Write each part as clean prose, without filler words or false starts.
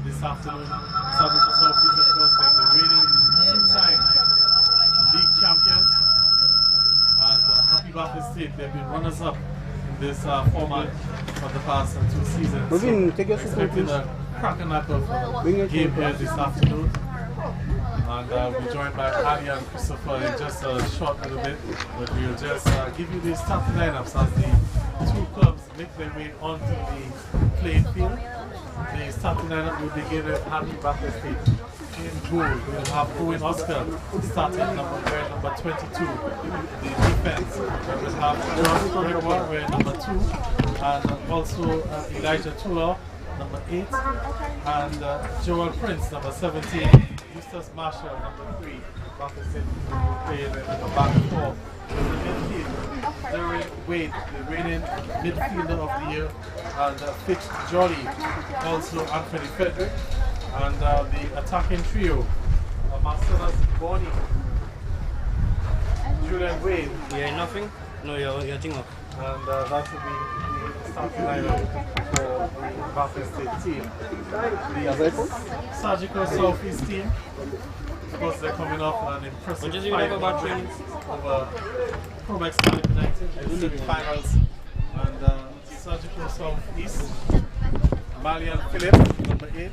this afternoon. Sadiko Southeast, of course, they're the reigning two-time league champions. And Happy Bathurst State, they've been runners-up in this format for the past 2 seasons. Expecting a cracking up of game here this afternoon. And we'll be joined by Ali and Christopher in just a short little bit. But we'll just give you the starting lineups as the two clubs make their way onto the playing field. The starting lineup will begin with Happy Bathurst State. In goal, we'll have Owen Oscar starting number 22. The defense, we'll have John Gregoire wearing number 2. And also Elijah Tula, number 8. And Joel Prince, number 17. Eustace Marshall, number 3. Bathurst State will play with number 4. In the midfield, Derek Wade, the reigning midfielder of the year, and Fitz Jolly, also Anthony Frederick, and the attacking trio, Marcellus Bonnie, Julian Wade. You hear nothing? No, you're thing up. And that will be the starting lineup for the Bathurst State team. The Surgical Southeast team. Of course, they're coming off an impressive 5-1 win over Promex United in the semi-finals. And Surgical Southeast, Malian Philip, number 8,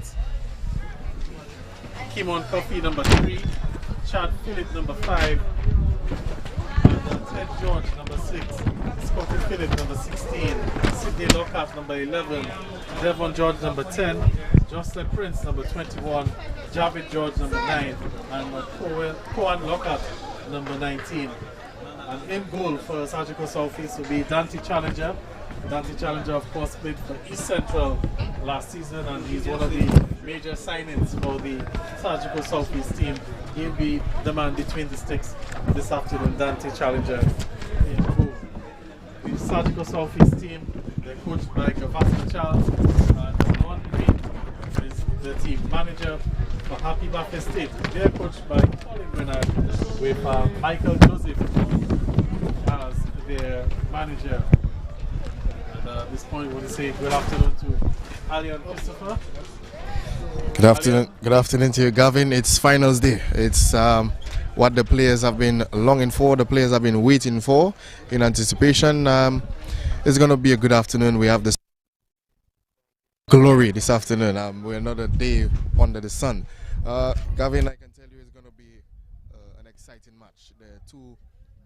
Kimon Coffee, number 3, Chad Philip, number 5, and Ted George, number 6, Scotty Philip, number 16, Sidney Lockhart, number 11, Devon George, number 10, Jocelyn Prince, number 21, Javid George, number 9, and Koan Lockhart, number 19. And in goal for Surgical Southeast will be Dante Challenger. Dante Challenger, of course, played for East Central last season, and he's one of the major signings for the Surgical Southeast team. He'll be the man between the sticks this afternoon, Dante Challenger in goal. The Surgical Southeast team, they're coached by Gavassi Charles, and Ron Green is the team manager for Happy Bathurst State. They're coached by Colin Bernard with Michael Joseph as their manager. And at this point, we want to say good afternoon to Ali and Christopher. Good afternoon to you, Gavin. It's finals day. It's what the players have been longing for, the players have been waiting for in anticipation. It's going to be a good afternoon. We have the glory this afternoon. We're another day under the sun. Gavin, I can tell you it's going to be an exciting match. The two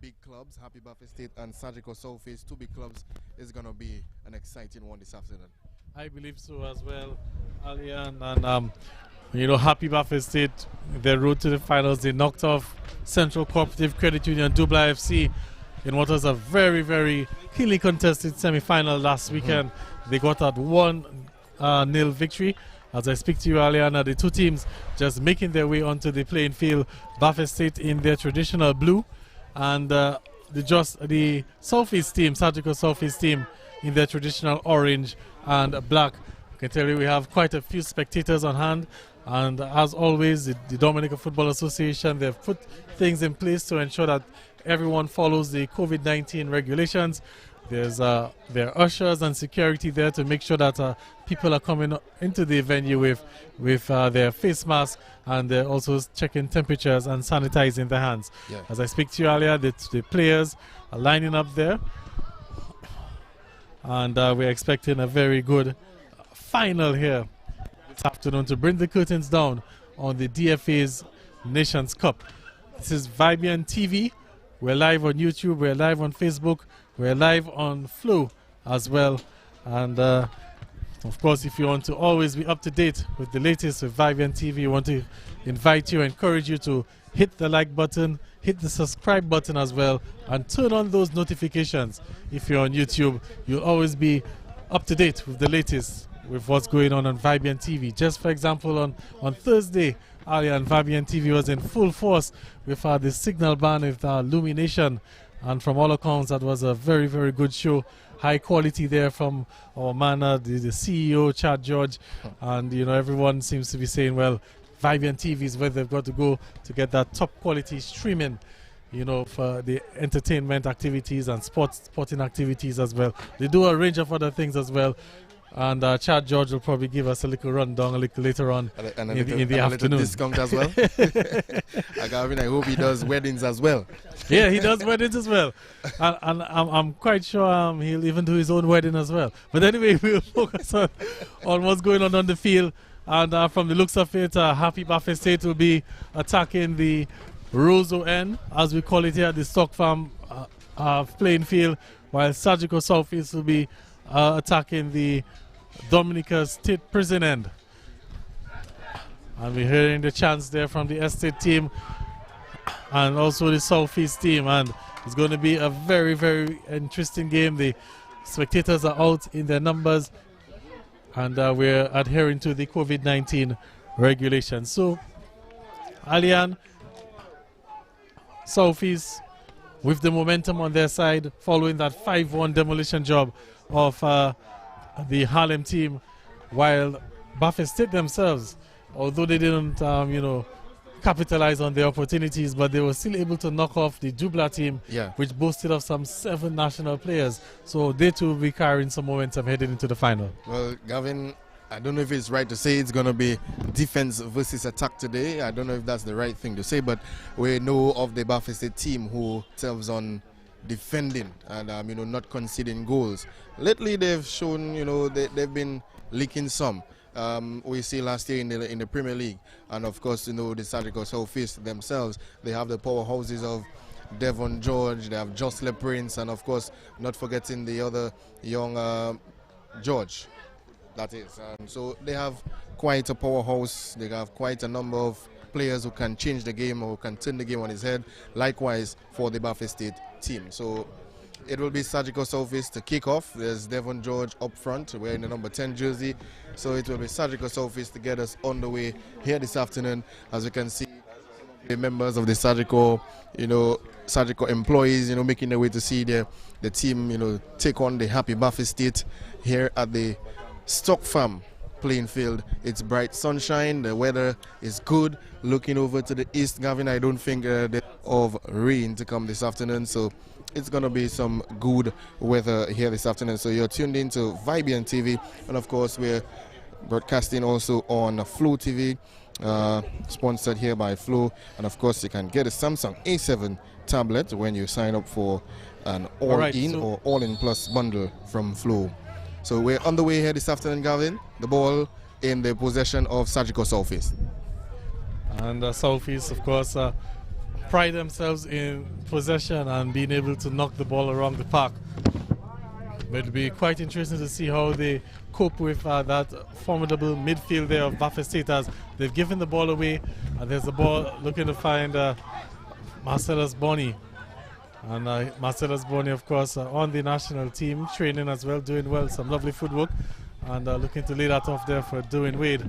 big clubs, Happy Bathurst State and Surgical Southeast, two big clubs, is going to be an exciting one this afternoon. I believe so as well, Alian. And Happy Bathurst State, their road to the finals, they knocked off Central Cooperative Credit Union Dubla FC in what was a very, very keenly contested semi-final last weekend. They got that 1-0 victory. As I speak to you, Aliana, the two teams just making their way onto the playing field. Bathurst State in their traditional blue, and the Southeast team, Surgical Southeast team, in their traditional orange and black. I can tell you we have quite a few spectators on hand, and as always, the Dominica Football Association, they've put things in place to ensure that everyone follows the COVID-19 regulations. There are ushers and security there to make sure that people are coming into the venue with their face masks, and they're also checking temperatures and sanitizing their hands. Yeah. As I speak to you earlier, the players are lining up there, and we're expecting a very good final here this afternoon to bring the curtains down on the DFA's Nations Cup. This is Vibian TV. We're live on YouTube, we're live on Facebook, we're live on Flow as well. And of course, if you want to always be up to date with the latest with Vibian TV, we want to encourage you to hit the like button, hit the subscribe button as well, and turn on those notifications. If you're on YouTube, you'll always be up to date with the latest with what's going on Vibian TV. Just for example, on Thursday, and Vibian TV was in full force with the signal ban with Lumination, and from all accounts that was a very, very good show. High quality there from our man, the CEO, Chad George, and everyone seems to be saying, well, Vibian TV is where they've got to go to get that top quality streaming, for the entertainment activities and sporting activities as well. They do a range of other things as well. And Chad George will probably give us a little rundown a little later on and in the a afternoon. little discount as well. Gavin, I hope he does weddings as well. Yeah, he does weddings as well. And I'm quite sure he'll even do his own wedding as well. But anyway, we'll focus on what's going on the field. And from the looks of it, Happy Buffet State will be attacking the Roseau end, as we call it here, the Stock Farm playing field, while Surgical Southeast will be attacking the Dominica State Prison end. And we're hearing the chants there from the Estate team and also the Southeast team, and it's going to be a very, very interesting game. The spectators are out in their numbers, and we're adhering to the COVID-19 regulations. So, Alian, Southeast with the momentum on their side following that 5-1 demolition job of the Harlem team, while Buffet State themselves, although they didn't capitalize on the opportunities, but they were still able to knock off the Jubla team, which boasted of some 7 national players. So they too will be carrying some momentum heading into the final. Well, Gavin, I don't know if it's right to say it's going to be defense versus attack today. I don't know if that's the right thing to say, but we know of the Buffet State team who serves on defending and not conceding goals. Lately they've shown they've been leaking some. We see last year in the Premier League, and of course the Surgical Southeast themselves, they have the powerhouses of Devon George, they have Jocelyn Prince, and of course not forgetting the other young George, that is. So they have quite a powerhouse, they have quite a number of players who can change the game or who can turn the game on its head. Likewise for the Buffet State team. So it will be Surgical Southeast to kick off. There's Devon George up front, wearing the number 10 jersey. So it will be Surgical Southeast to get us on the way here this afternoon. As you can see, the members of the Surgical employees, making their way to see the team, take on the Happy Buffet State here at the Stock Farm playing field. It's bright sunshine, the weather is good. Looking over to the east, Gavin, I don't think of rain to come this afternoon, so it's going to be some good weather here this afternoon. So you're tuned in to Vibian TV, and of course we're broadcasting also on Flow TV, sponsored here by Flow, and of course you can get a Samsung A7 tablet when you sign up for an all-in or all-in plus bundle from Flow. So we're on the way here this afternoon, Gavin. The ball in the possession of Surgical Southeast. And Southeast, of course, pride themselves in possession and being able to knock the ball around the park. But it'll be quite interesting to see how they cope with that formidable midfield there of Buffet State, as they've given the ball away. And there's the ball looking to find Marcellus Bonney. And Marcellus Bonney, of course, on the national team, training as well, doing well, some lovely footwork. And looking to lay that off there for Dwayne Wade.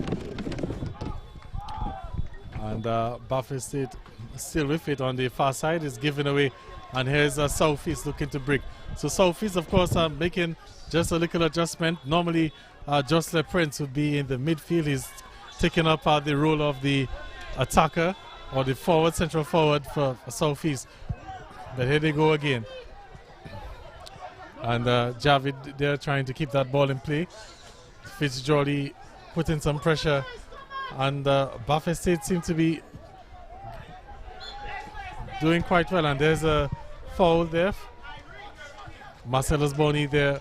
And Buffet State still with it on the far side, is given away. And here's Southeast looking to break. So Southeast, of course, making just a little adjustment. Normally, Jocelyn Prince would be in the midfield. He's taking up the role of the attacker or the central forward for Southeast. But here they go again. And Javid, they're trying to keep that ball in play. Fitzgerald putting some pressure. And Buffet State seem to be doing quite well. And there's a foul there. Marcellus Bonney there